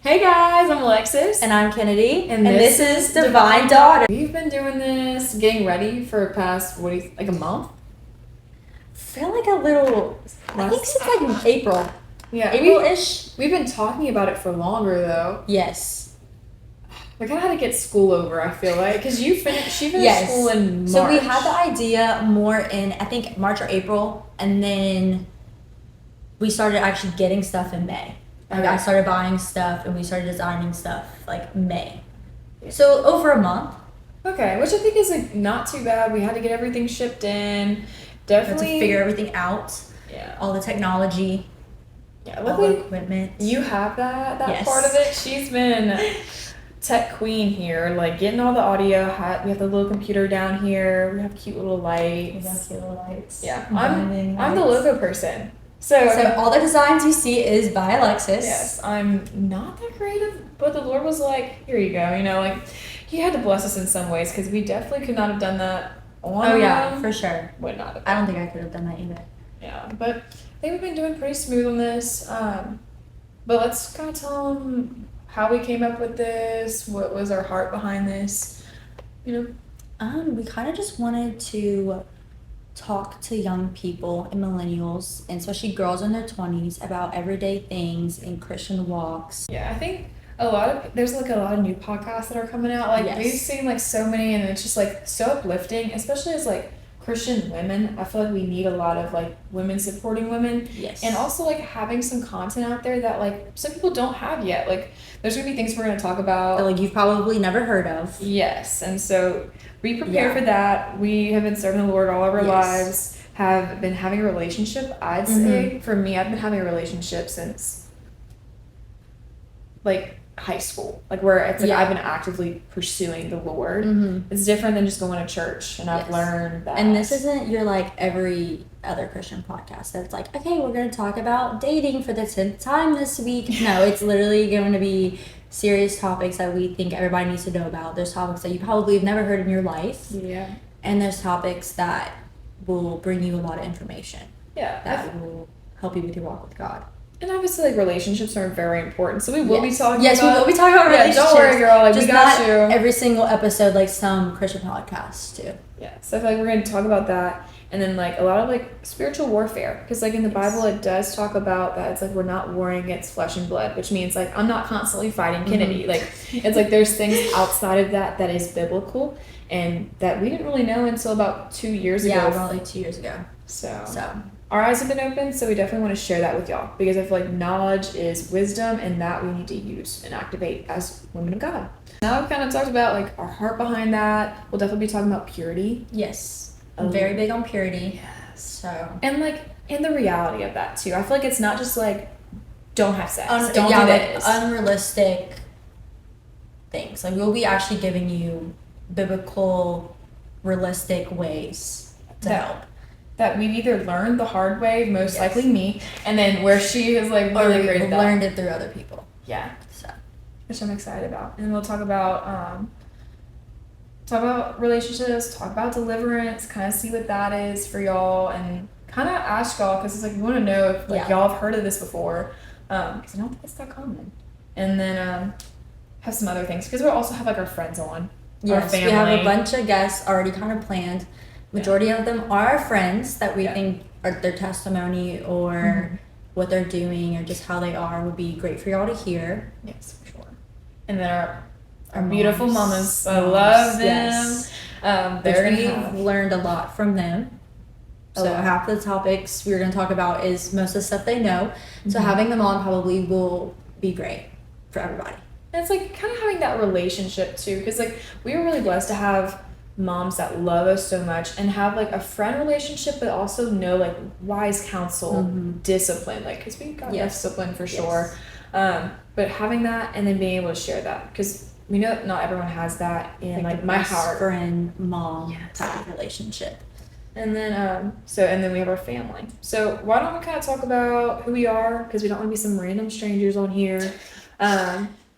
Hey guys, I'm Alexis. And I'm Kennedy. And this is Divine Daughter. We've been doing this, getting ready for the past, like a month? I feel like a little, I think since like April. Yeah. April-ish. We've been talking about it for longer though. Yes. We kind of had to get school over, I feel like. Because she finished school in March. So we had the idea more in, I think, March or April. And then we started actually getting stuff in May. Like I started buying stuff and we started designing stuff like May. So over a month. Okay, which I think is like not too bad. We had to get everything shipped in. Definitely. We had to figure everything out. Yeah. All the technology. Yeah, all the equipment. You have that yes. part of it. She's been tech queen here, like getting all the audio. We have the little computer down here. We have cute little lights. Yeah, I'm the logo person. So all the designs you see is by Alexis. Yes, I'm not that creative, but the Lord was like, here you go. You know, like He had to bless us in some ways because we definitely could not have done that on our own. For sure. Would not have. I don't think I could have done that either. Yeah, but I think we've been doing pretty smooth on this. But let's kind of tell them how we came up with this. What was our heart behind this? You know. We kind of just wanted to talk to young people and millennials, and especially girls in their 20s, about everyday things in Christian walks. Yeah, I think there's like a lot of new podcasts that are coming out. Like we've seen like so many, and it's just like so uplifting, especially as like Christian women. I feel like we need a lot of like women supporting women. Yes. And also like having some content out there that like some people don't have yet. Like there's gonna be things we're gonna talk about that like you've probably never heard of. Yes. And so be prepared for that. We have been serving the Lord all of our lives, have been having a relationship. I'd say for me, I've been having a relationship since like high school, like where it's like I've been actively pursuing the Lord. It's different than just going to church, and I've learned that. And this isn't your like every other Christian podcast that's like, okay, we're going to talk about dating for the 10th time this week. No, it's literally going to be serious topics that we think everybody needs to know about. There's topics that you probably have never heard in your life. Yeah. And there's topics that will bring you a lot of information. Yeah. That will help you with your walk with God. And obviously, like, relationships are very important. So we will be talking about... Yes, we will be talking about relationships. Don't worry, girl. Like, just we got not you. Every single episode, like some Christian podcasts, too. Yeah. So I feel like we're going to talk about that. And then, like, a lot of, like, spiritual warfare. Because, like, in the Bible, it does talk about that. It's like we're not warring against flesh and blood. Which means, like, I'm not constantly fighting Kennedy. Like, it's like there's things outside of that is biblical. And that we didn't really know until about 2 years ago. Yeah, about like 2 years ago. So our eyes have been open, so we definitely want to share that with y'all because I feel like knowledge is wisdom, and that we need to use and activate as women of God. Now we've kind of talked about like our heart behind that. We'll definitely be talking about purity. Yes, I'm very big on purity. Yes. So and the reality of that too. I feel like it's not just like don't have sex, don't do this. Like unrealistic things. Like we'll be actually giving you biblical, realistic ways to help. That we've either learned the hard way, most likely me, and then where she is like really great at that. Learned it through other people. Yeah. So, which I'm excited about. And we'll talk about relationships, talk about deliverance, kind of see what that is for y'all, and kind of ask y'all because it's like we want to know if like y'all have heard of this before, because I don't think it's that common. And then have some other things because we'll also have like our friends on. Yes, our family. We have a bunch of guests already kind of planned. Majority of them are our friends that we think are their testimony or what they're doing or just how they are would be great for y'all to hear. Yes, for sure. And then our beautiful mamas. I love them. Yes. We've learned a lot from them. So half the topics we're going to talk about is most of the stuff they know. So having them on probably will be great for everybody. And it's like kind of having that relationship too, because like we were really blessed to have moms that love us so much and have like a friend relationship, but also know like wise counsel, discipline, like because we got discipline for sure. But having that and then being able to share that because we know that not everyone has that in like my heart, friend, mom type of relationship. And then and then we have our family. So why don't we kind of talk about who we are because we don't want to be some random strangers on here.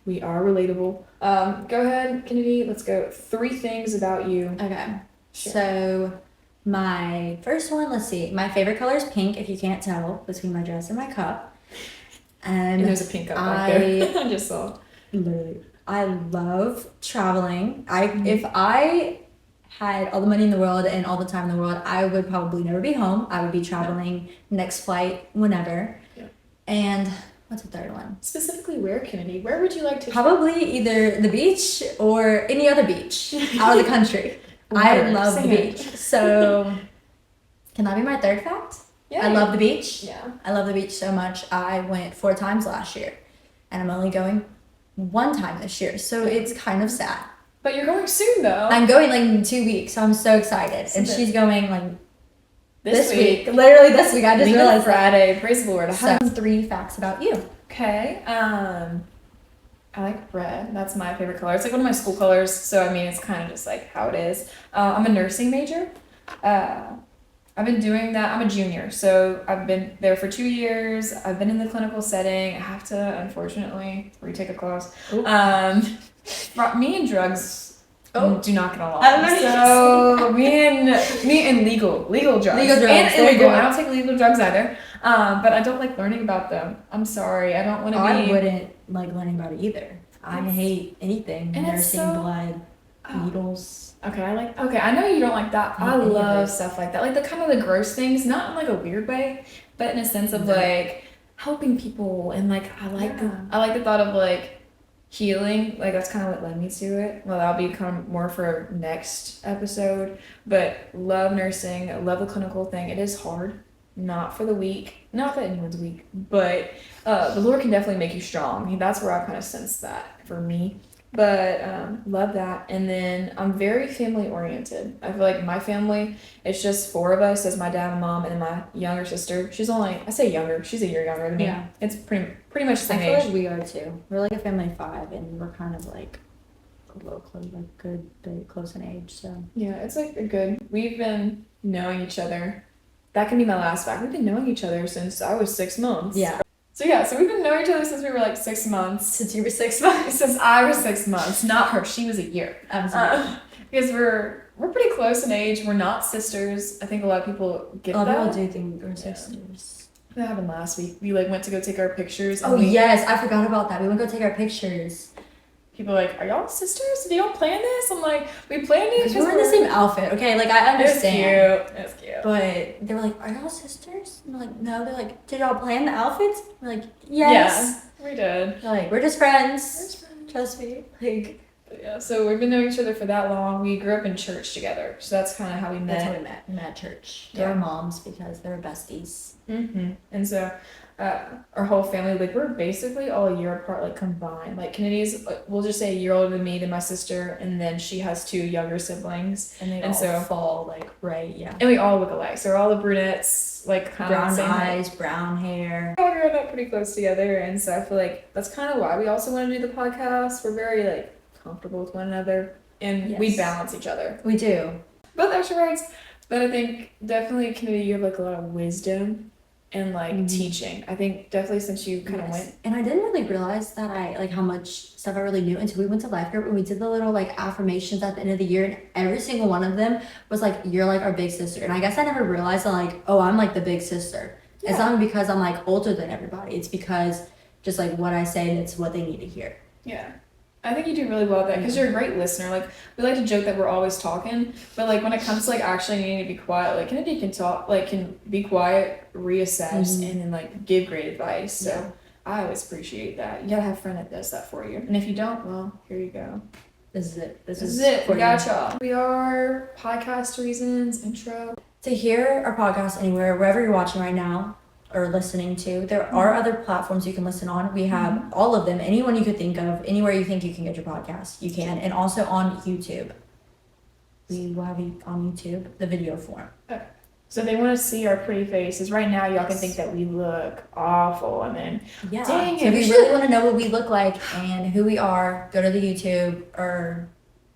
We are relatable. Go ahead, Kennedy. Let's go. 3 things about you. Okay. Sure. So my first one, let's see. My favorite color is pink, if you can't tell, between my dress and my cup. And there's a pink cup back there. I just saw. Literally, I love traveling. If I had all the money in the world and all the time in the world, I would probably never be home. I would be traveling next flight whenever. Yeah. And what's the third one? Specifically where, Kennedy? Where would you like to Probably either the beach or any other beach out of the country. I love the beach. So can that be my third fact? Yeah. I love the beach. Yeah. I love the beach so much. I went 4 times last year and I'm only going 1 time this year. So it's kind of sad. But you're going soon though. I'm going like in 2 weeks, so I'm so excited. And she's going like this week. Literally this week. I just realized Friday. Praise the Lord. I have 3 facts about you. Okay. I like red. That's my favorite color. It's like one of my school colors. So I mean, it's kind of just like how it is. I'm a nursing major. I've been doing that. I'm a junior, so I've been there for 2 years. I've been in the clinical setting. I have to, unfortunately, retake a class. Me and drugs do not get along. So me and legal drugs. Legal drugs. And illegal. I don't take legal drugs either. But I don't like learning about them. I'm sorry. I don't want to be. I wouldn't like learning about it either. I hate anything. And nursing, blood, needles. Okay, I know you don't like that. I love stuff like that. Like the kind of the gross things, not in like a weird way, but in a sense of like helping people and like I like the thought of like healing. Like that's kind of what led me to it. Well, that'll become more for next episode. But love nursing, love the clinical thing. It is hard. Not for the weak. Not that anyone's weak, but the Lord can definitely make you strong. That's where I kind of sense that for me. But love that. And then I'm very family oriented. I feel like my family, it's just 4 of us. There's my dad and mom and then my younger sister. She's only, I say younger, she's a year younger than me. Yeah. It's pretty much the same age. I feel age. like we are too. We're like a family of 5 and we're kind of like a little close, like good bit close in age. So yeah, it's like a good, we've been knowing each other. That can be my last fact. We've been knowing each other since I was 6 months. Yeah. So we've been knowing each other since we were like 6 months. Since you were 6 months? Since I was 6 months. Not her. She was a year. Because we're pretty close in age. We're not sisters. I think a lot of people get that. A lot of people do think we're sisters. That happened last week. We like went to go take our pictures. And yes, I forgot about that. We went to go take our pictures. People are like, are y'all sisters? Did y'all plan this? I'm like, we planned it because we're in the same outfit. Okay, like I understand. It's cute. But they were like, are y'all sisters? And we're like, no. They're like, did y'all plan the outfits? We're like, yes. Yeah, we did. They're like, we're just friends. Trust me. Like, yeah. So we've been knowing each other for that long. We grew up in church together, so that's kind of how we met. That's how we met. We met at church. They were moms because they were besties. Mm-hmm. And so. Our whole family, like we're basically all a year apart, like combined. Like Kennedy's, we'll just say a year older than me, than my sister, and then she has 2 younger siblings, and they all fall like right, yeah. And we all look alike, so we're all the brunettes, like kind brown of brown eyes, brown hair. We all grew up pretty close together, and so I feel like that's kind of why we also want to do the podcast. We're very like comfortable with one another, and we balance each other. We do. Both extroverts, but I think definitely Kennedy, you have like a lot of wisdom. And like teaching, I think definitely since you kind of went. And I didn't really realize that I like how much stuff I really knew until we went to life group and we did the little like affirmations at the end of the year, and every single one of them was like, you're like our big sister. And I guess I never realized that like, oh, I'm like the big sister. Yeah. It's not because I'm like older than everybody. It's because just like what I say, and it's what they need to hear. Yeah. I think you do really well at that because you're a great listener. Like, we like to joke that we're always talking, but like when it comes to like actually needing to be quiet, like Kennedy can talk, like can be quiet, reassess, and then like give great advice. So I always appreciate that. You gotta have a friend that does that for you. And if you don't, well, here you go. This is it. This is it. We got y'all. We are podcast reasons, intro. To hear our podcast anywhere, wherever you're watching right now, or listening to. There are other platforms you can listen on. We have all of them. Anyone you could think of, anywhere you think you can get your podcast, you can. And also on YouTube. We will have it on YouTube, the video form. Okay. So they want to see our pretty faces. Right now, y'all can think that we look awful. And then, dang it. So if you really want to know what we look like and who we are, go to the YouTube or...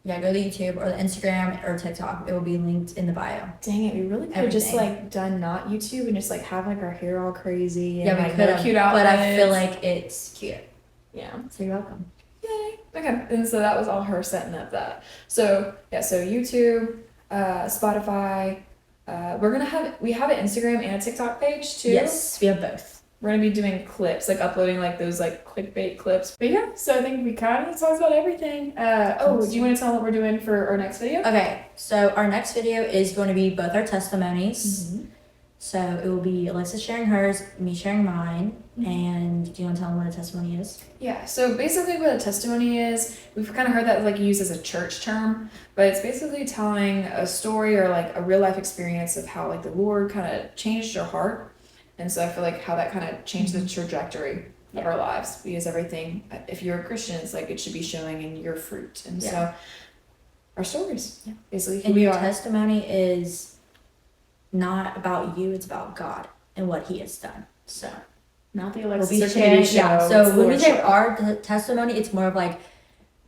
Yeah, go to YouTube or the Instagram or TikTok. It will be linked in the bio. Dang it, we really could have just like done not YouTube and just like have like our hair all crazy and we like could have, cute outfits. but I feel like it's cute. Yeah. So you're welcome. Yay. Okay. And so that was all her setting up that. So so YouTube, Spotify, we have an Instagram and a TikTok page too. Yes, we have both. we're gonna be doing clips, like uploading like those like clickbait clips. But yeah, so I think we kind of talked about everything. Do you want to tell them what we're doing for our next video? Okay, so our next video is going to be both our testimonies. Mm-hmm. So it will be Alexis sharing hers, me sharing mine. And do you want to tell them what a testimony is? Yeah, so basically what a testimony is, we've kind of heard that like used as a church term, but it's basically telling a story or like a real life experience of how like the Lord kind of changed your heart. And so I feel like how that kind of changed the trajectory of our lives, because everything, if you're a Christian, it's like it should be showing in your fruit. And so our stories, basically who And we your are. testimony is not about you, it's about God and what He has done. So Not the we'll Alexis be or sharing, Katie show. so it's when we Lord's say show. our testimony, it's more of like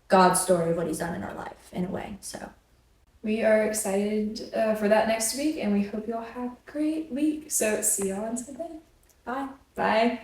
God's story of what He's done in our life in a way. So We are excited for that next week, and we hope you all have a great week. So see y'all until then. bye. Bye.